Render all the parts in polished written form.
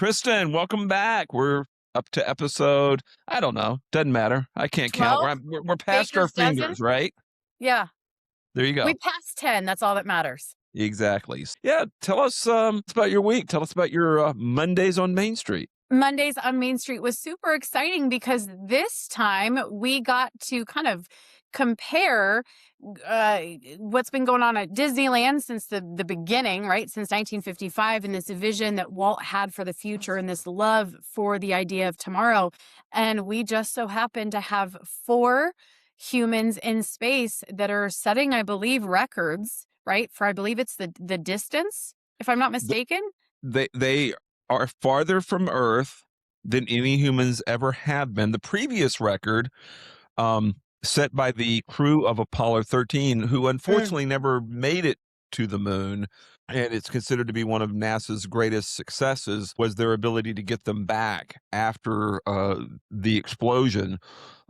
Kristin, welcome back. We're up to episode, I don't know, doesn't matter. I can't count. 12? We're past our Baker's dozen? fingers, right? Yeah. There you We go. passed 10. That's all that matters. Exactly. Yeah, tell us about your week. Tell us about your Mondays on Main Street. Mondays on Main Street was super exciting because this time we got to kind of compare uh, what's been going on at Disneyland since the beginning, right? Since 1955, and this vision that Walt had for the future and this love for the idea of tomorrow. And we just so happen to have 4 humans in space that are setting, I believe, records, right? For I believe it's the distance, if I'm not Th- mistaken. They are farther from Earth than any humans ever have been. The previous record um, set by the crew of Apollo 13, who unfortunately never made it to the moon, and it's considered to be one of NASA's greatest successes, was their ability to get them back after the explosion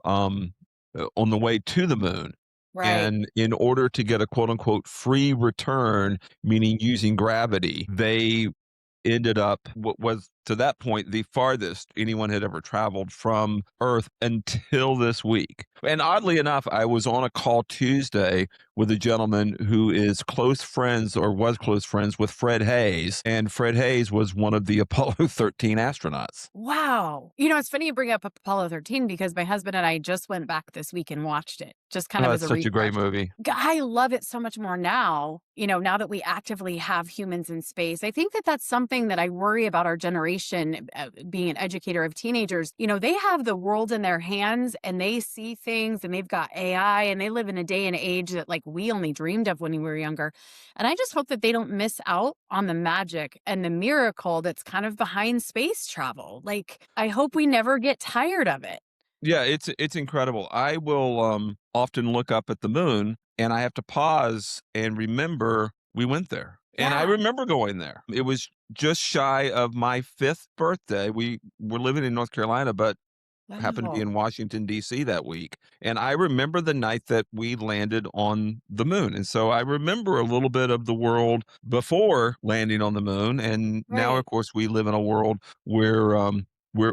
on the way to the moon. Right. And in order to get a quote unquote free return, meaning using gravity, they ended up what was to that point the farthest anyone had ever traveled from Earth until this week. And oddly enough, I was on a call Tuesday with a gentleman who is close friends or was close friends with Fred Hayes. And Fred Hayes was one of the Apollo 13 astronauts. Wow. It's funny you bring up Apollo 13 because my husband and I just went back this week and watched it, just kind of Oh, as it's a such a great refresh. movie. I love it so much more now, now that we actively have humans in space. I think that that's something that I worry about our generation, being an educator of teenagers. They have the world in their hands and they see things and they've got AI and they live in a day and age that like we only dreamed of when we were younger. And I just hope that they don't miss out on the magic and the miracle that's kind of behind space travel. Like, I hope we never get tired of it. Yeah, it's incredible. I will often look up at the moon and I have to pause and remember we went there. And I Yeah. remember going there. It was just shy of my 5th birthday. We were living in North Carolina, but happened to be Wow. in Washington, D.C. that week. And I remember the night that we landed on the moon. And so I remember a little bit of the world before landing on the moon. And now, of Right. course, we live in a world where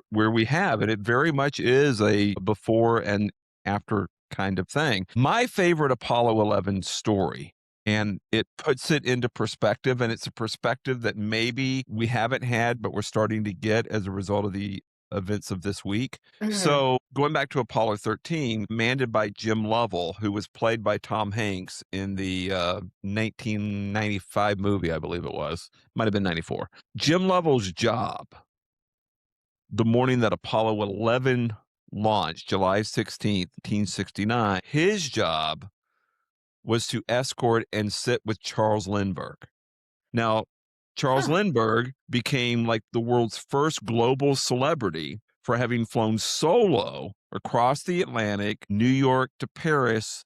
where we have, and it very much is a before and after kind of thing. My favorite Apollo 11 story, and it puts it into perspective, and it's a perspective that maybe we haven't had, but we're starting to get as a result of the events of this week. Mhm. So going back to Apollo 13, manned by Jim Lovell, who was played by Tom Hanks in the 1995 movie, I believe it was, might have been 94. Jim Lovell's job the morning that Apollo 11 launched, July 16th, 1969, his job was to escort and sit with Charles Lindbergh. Now, Charles Huh. Lindbergh became like the world's first global celebrity for having flown solo across the Atlantic, New York to Paris,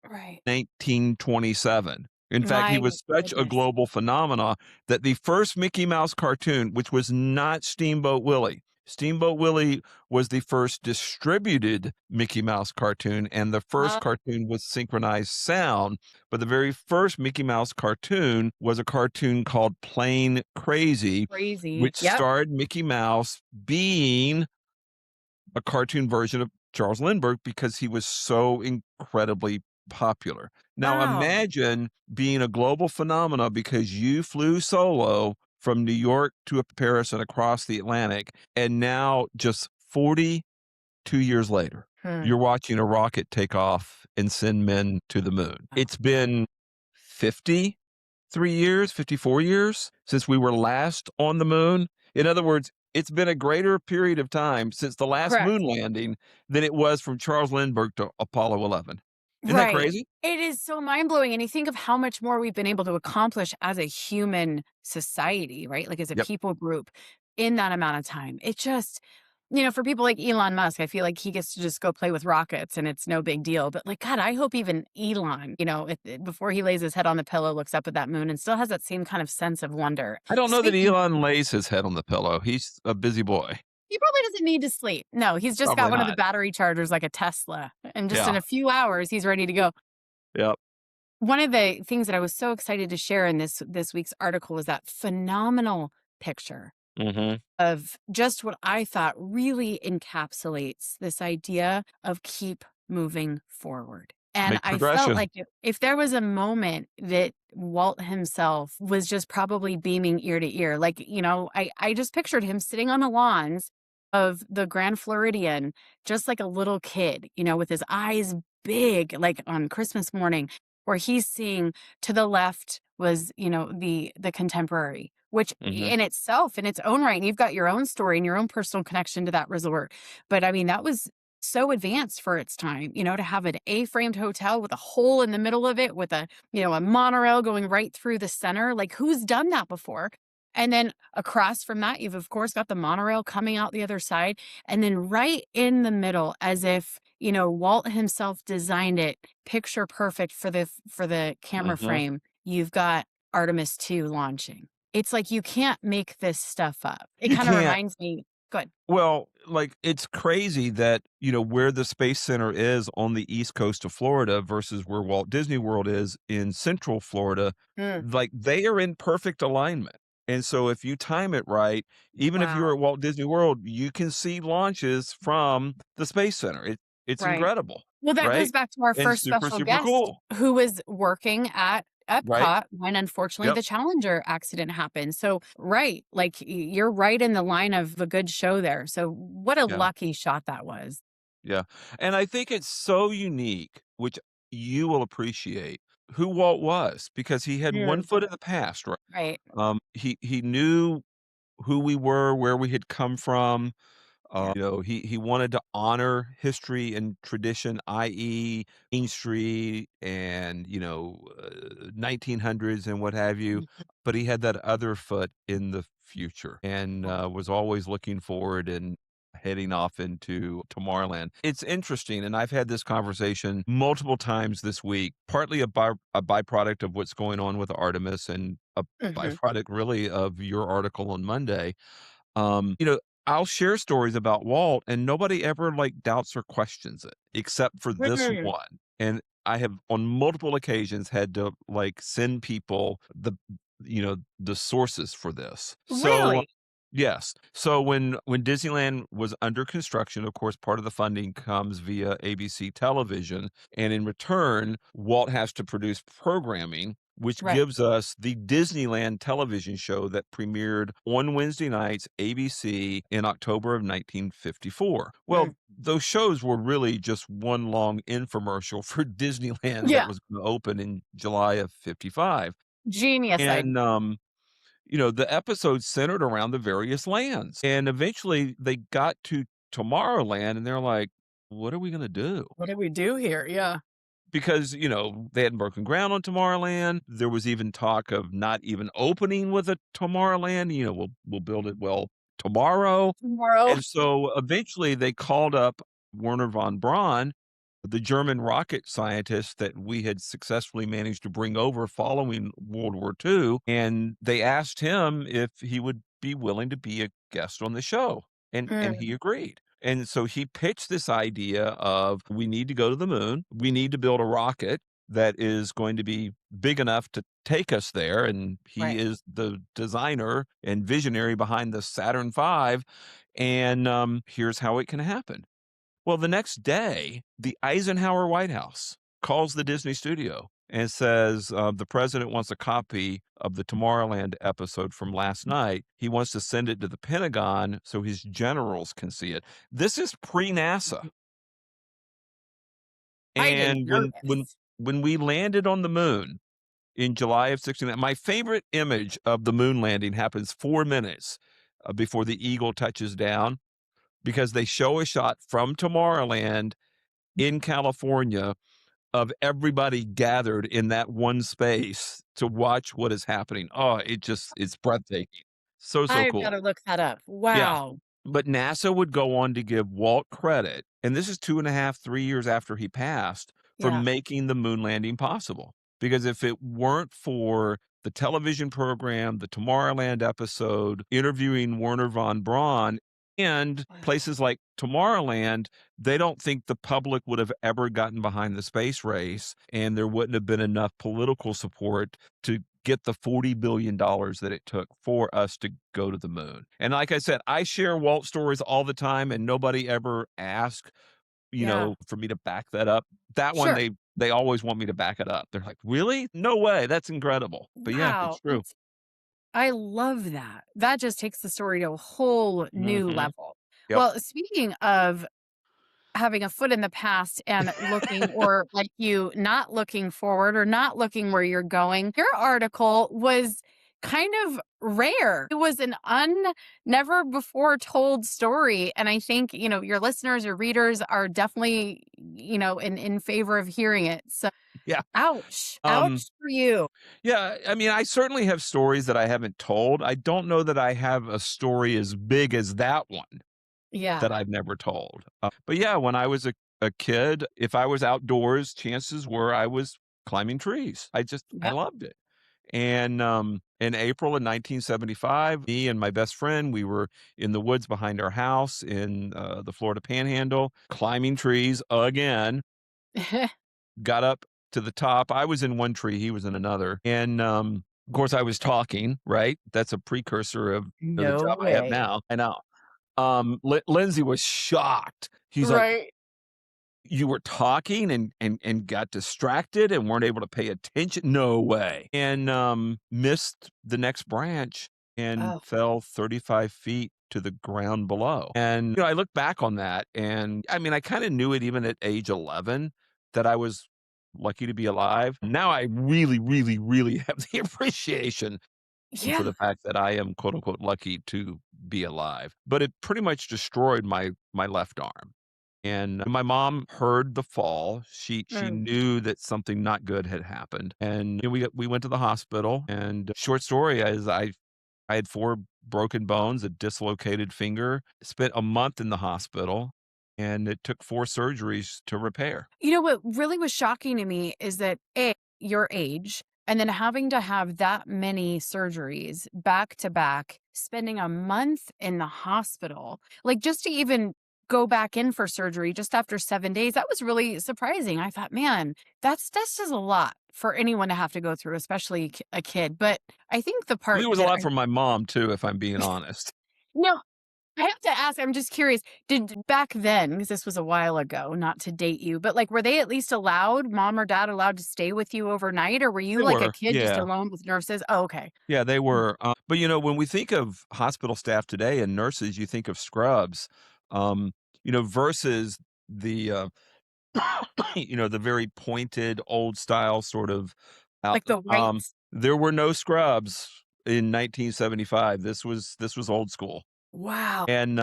Right. 1927. In fact, he My was such a goodness. global phenomena that the first Mickey Mouse cartoon, which was not Steamboat Willie was the first distributed Mickey Mouse cartoon, and the first Uh, cartoon with synchronized sound. But the very first Mickey Mouse cartoon was a cartoon called Plain Crazy, Crazy. which Yep. starred Mickey Mouse being a cartoon version of Charles Lindbergh because he was so incredibly popular. Now Wow. imagine being a global phenomena because you flew solo from New York to Paris and across the Atlantic, and now just 42 years later, Hmm. you're watching a rocket take off and send men to the moon. Wow. It's been 53 years, 54 years since we were last on the moon. In other words, it's been a greater period of time since the last Correct. moon landing than it was from Charles Lindbergh to Apollo 11. Isn't that Right. crazy? It is so mind blowing. And you think of how much more we've been able to accomplish as a human society, right? Like as a Yep. people group in that amount of time. It just, for people like Elon Musk, I feel like he gets to just go play with rockets and it's no big deal. But like, God, I hope even Elon, before he lays his head on the pillow, looks up at that moon and still has that same kind of sense of wonder. I don't know that Speaking, Elon lays his head on the pillow. He's a busy boy. he probably doesn't need to sleep. No, he's just got Probably one of the not. battery chargers like a Tesla. And just in Yeah. a few hours, he's ready to go. Yep. One of the things that I was so excited to share in this week's article was that phenomenal picture Mhm. of just what I thought really encapsulates this idea of keep moving forward. And Make I felt progression. like if there was a moment that Walt himself was just probably beaming ear to ear, like, I just pictured him sitting on the lawns of the Grand Floridian, just like a little kid, with his eyes big, like on Christmas morning, where he's seeing to the left was, the contemporary, which Mhm. in itself, in its own right, and you've got your own story and your own personal connection to that resort. But I mean, that was so advanced for its time, to have an A-framed hotel with a hole in the middle of it with a monorail going right through the center. Like, who's done that before? And then across from that, you've of course got the monorail coming out the other side. And then right in the middle, as if, Walt himself designed it picture perfect for the camera Mhm. frame, you've got Artemis 2 launching. It's like you can't make this stuff up. It You kinda can't. reminds me. Good. Well, like, it's crazy that, where the Space Center is on the East Coast of Florida versus where Walt Disney World is in Central Florida, Mm, like, they are in perfect alignment. And so if you time it right, even if you're wow. at Walt Disney World, you can see launches from the Space Center. It's Right. incredible, Well, that goes right? back to our And first super, special super guest cool, who was working at right? Epcot when unfortunately Yep. the Challenger accident happened. So, right, like, you're right in the line of a good show there. So, what a Yeah. lucky shot that was. Yeah, and I think it's so unique, which you will appreciate, who Walt was, because he had one Mm, foot in the past, right? right. He knew who we were, where we had come from. Yeah. He wanted to honor history and tradition, i.e., Main Street and 1900s and what have you. Mhm. But he had that other foot in the future and was always looking forward and heading off into Tomorrowland. It's interesting, and I've had this conversation multiple times this week. Partly a byproduct of what's going on with Artemis, and a Mhm. byproduct really of your article on Monday. Um, you know, I'll share stories about Walt and nobody ever like doubts or questions it except for this Mm, one. And I have on multiple occasions had to like send people the sources for this. So really? yes. So when Disneyland was under construction, of course, part of the funding comes via ABC television, and in return, Walt has to produce programming which Right. gives us the Disneyland television show that premiered on Wednesday nights, ABC, in October of 1954. Mm. Well, those shows were really just one long infomercial for Disneyland that Yeah. was gonna open in July of '55. Genius idea. And, the episodes centered around the various lands, and eventually they got to Tomorrowland, and they're like, "What are we gonna do?" What did we do here? Yeah. Because, they hadn't broken ground on Tomorrowland. There was even talk of not even opening with a Tomorrowland, we'll build it, well, tomorrow. Tomorrow. And so eventually they called up Werner von Braun, the German rocket scientist that we had successfully managed to bring over following World War II, and they asked him if he would be willing to be a guest on the show, and Mm, he agreed. And so he pitched this idea of we need to go to the moon, we need to build a rocket that is going to be big enough to take us there, and he right. is the designer and visionary behind the Saturn V, and here's how it can happen. Well, the next day, the Eisenhower White House calls the Disney studio and says, the president wants a copy of the Tomorrowland episode from last night. He wants to send it to the Pentagon so his generals can see it. This is pre-NASA. Mhm. I didn't And know when this. when we landed on the moon in July of '69, my favorite image of the moon landing happens 4 minutes before the Eagle touches down, because they show a shot from Tomorrowland in California of everybody gathered in that one space to watch what is happening. Oh, it's breathtaking. So, so I've cool. gotta look that up. Yeah. Wow. But NASA would go on to give Walt credit, and this is 2.5, 3 years after he passed, for Yeah. making the moon landing possible. Because if it weren't for the television program, the Tomorrowland episode, interviewing Werner von Braun, and Wow. places like Tomorrowland, they don't think the public would have ever gotten behind the space race, and there wouldn't have been enough political support to get the $40 billion that it took for us to go to the moon. And like I said, I share Walt stories all the time, and nobody ever asks, Yeah. for me to back that up. That one, Sure. they always want me to back it up. They're like, "Really? No way. That's incredible." But yeah, it's Wow. true. I love that. That just takes the story to a whole new Mhm. level. Yep. Well, speaking of having a foot in the past and looking, or like you not looking forward or not looking where you're going, your article was kind of rare. It was an never before told story. And I think, your listeners or readers are definitely, in favor of hearing it. So Yeah. ouch. Um, Ouch for you. yeah, I mean, I certainly have stories that I haven't told. I don't know that I have a story as big as that one Yeah. that I've never told. But yeah, when I was a kid, if I was outdoors, chances were I was climbing trees. I Yep. loved it. And in April of 1975, me and my best friend, we were in the woods behind our house in the Florida Panhandle, climbing trees again. Got up to the top. I was in one tree, he was in another. And of course, I was talking, right? That's a precursor of the No job I have way. now. I know. Lindsay was shocked. He's like, Right. "You were talking and got distracted and weren't able to pay attention? No way." And, missed the next branch and Oh, fell 35 feet to the ground below. And, I look back on that, and, I mean, I kinda knew it even at age 11 that I was lucky to be alive. Now I really, really, really have the appreciation for yeah. the fact that I am, quote, unquote, "lucky" to be alive. But it pretty much destroyed my left arm. And my mom heard the fall. She Mm. knew that something not good had happened, and, we went to the hospital, and short story is I had 4 broken bones, a dislocated finger, spent a month in the hospital, and it took 4 surgeries to repair. You know what really was shocking to me is that your age, and then having to have that many surgeries back to back, spending a month in the hospital, like just to even go back in for surgery just after 7 days, that was really surprising. I thought, man, that's just a lot for anyone to have to go through, especially a kid. But I think the I think part it was a that lot I for my mom too, if I'm being honest. no, I have to ask, I'm just curious, did back then, because this was a while ago, not to date you, but, like, were they at least allowed, mom or dad allowed to stay with you overnight, or were you They like a were, kid just yeah. alone with nurses? Oh, okay. Yeah, they Mm. were, but, when we think of hospital staff today and nurses, you think of scrubs, um, versus the, the very pointed old style sort of out Like the whites? there were no scrubs in 1975. This was old school. Wow. And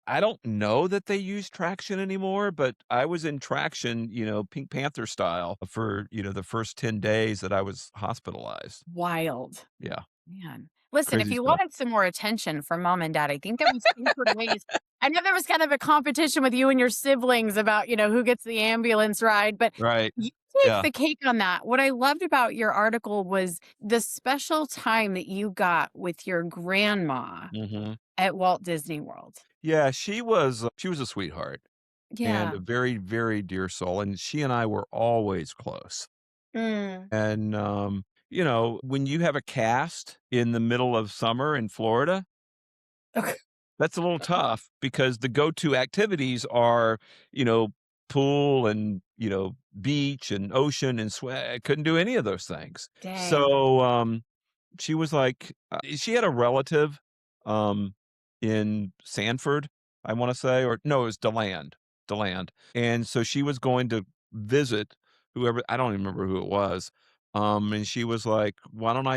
I don't know that they use traction anymore, but I was in traction, Pink Panther style for, the first 10 days that I was hospitalized. Wild. Yeah, Man. Listen, if crazy you stuff. wanted some more attention from mom and dad, I think there was secret ways. I know there was kind of a competition with you and your siblings about, who gets the ambulance ride, but Right. you take Yeah. the cake on that. What I loved about your article was the special time that you got with your grandma Mhm. at Walt Disney World. Yeah, she was a sweetheart and Yeah. a very, very dear soul, and she and I were always close. Mm. And, when you have a cast in the middle of summer in Florida, Okay. that's a little tough because the go-to activities are, you know, pool and, beach and ocean and sweat. I couldn't do any of those things. Dang. So, she was like, she had a relative, um, in Sanford, I wanna say, or no, it was DeLand, and so she was going to visit whoever, I don't even remember who it was, and she was like, "Why don't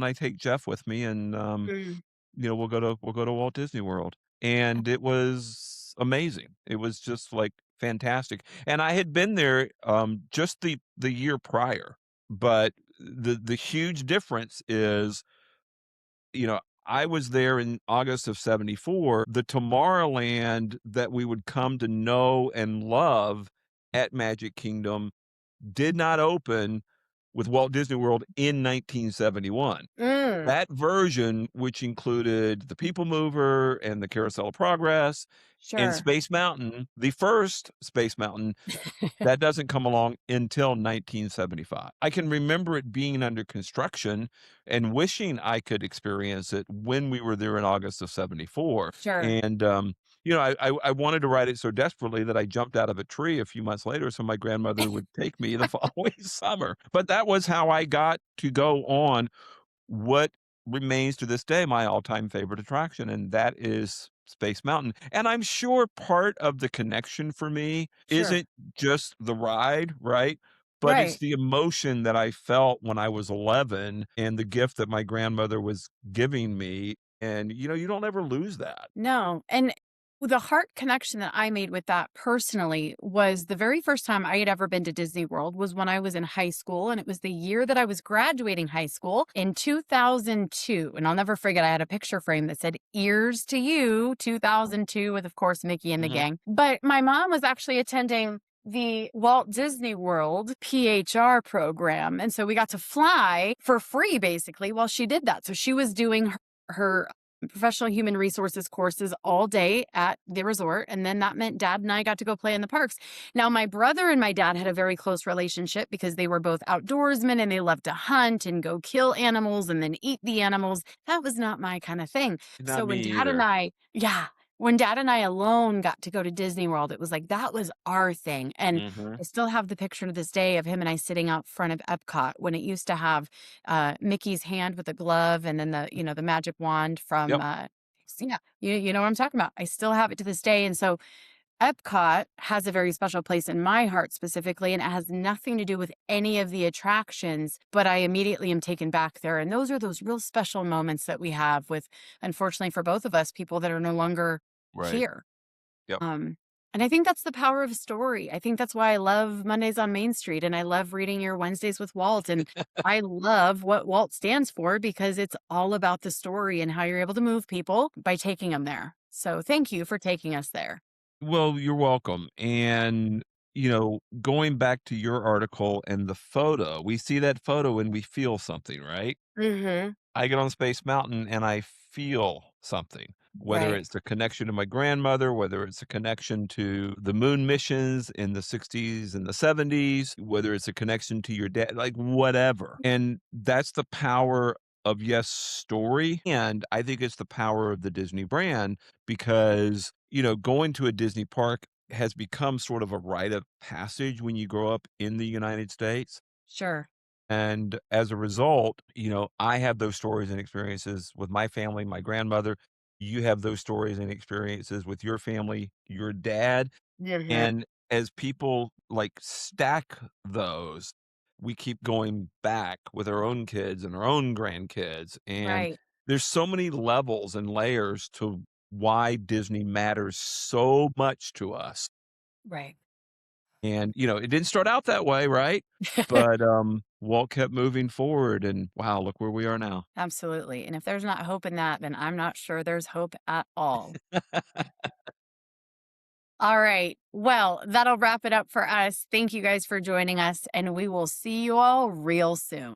I take Jeff with me and, Mm. we'll go to Walt Disney World." And it was amazing. It was just, like, fantastic, and I had been there, just the year prior, but the huge difference is, I was there in August of '74. The Tomorrowland that we would come to know and love at Magic Kingdom did not open with Walt Disney World in 1971. Mm, That version, which included the People Mover and the Carousel of Progress and sure. Space Mountain, the first Space Mountain, that doesn't come along until 1975. I can remember it being under construction and wishing I could experience it when we were there in August of '74. Sure. And, I wanted to ride it so desperately that I jumped out of a tree a few months later so my grandmother would take me the following summer. But that was how I got to go on what remains to this day my all-time favorite attraction, and that is Space Mountain. And I'm sure part of the connection for me Sure. isn't just the ride, right? But it's Right. the emotion that I felt when I was 11 and the gift that my grandmother was giving me. And, you don't ever lose that. No. And the heart connection that I made with that personally was the very first time I had ever been to Disney World was when I was in high school. And it was the year that I was graduating high school in 2002. And I'll never forget, I had a picture frame that said, "Ears to You, 2002," with, of course, Mickey and the Mhm. gang. But my mom was actually attending the Walt Disney World PHR program. And so we got to fly for free basically while she did that. So she was doing her professional human resources courses all day at the resort. And then that meant dad and I got to go play in the parks. Now, my brother and my dad had a very close relationship because they were both outdoorsmen and they loved to hunt and go kill animals and then eat the animals. That was not my kind of thing. Not So me either. when dad and I alone got to go to Disney World, it was like that was our thing. And Mhm. I still have the picture to this day of him and I sitting out front of Epcot when it used to have Mickey's hand with a glove and then the magic wand from Yep. yeah, you know what I'm talking about. I still have it to this day. And so Epcot has a very special place in my heart specifically, and it has nothing to do with any of the attractions, but I immediately am taken back there. And those are those real special moments that we have with, unfortunately for both of us, people that are no longer Right. here. Yep. Um, and I think that's the power of a story. I think that's why I love Mondays on Main Street and I love reading your Wednesdays with Walt. And I love what Walt stands for because it's all about the story and how you're able to move people by taking them there. So thank you for taking us there. Well, you're welcome. And, going back to your article and the photo, we see that photo and we feel something, right? Hmm. I get on Space Mountain and I feel something, whether Right. it's a connection to my grandmother, whether it's a connection to the moon missions in the 60s and the 70s, whether it's a connection to your dad, like whatever. And that's the power of Yes Story. And I think it's the power of the Disney brand because, going to a Disney park has become sort of a rite of passage when you grow up in the United States. Sure. And as a result, I have those stories and experiences with my family, my grandmother. You have those stories and experiences with your family, your dad. Hmm. And as people like stack those, we keep going back with our own kids and our own grandkids. And Right. there's so many levels and layers to why Disney matters so much to us. Right. And, it didn't start out that way, right? But, Walt kept moving forward and wow, look where we are now. Absolutely. And if there's not hope in that, then I'm not sure there's hope at all. All right. Well, that'll wrap it up for us. Thank you guys for joining us, and we will see you all real soon.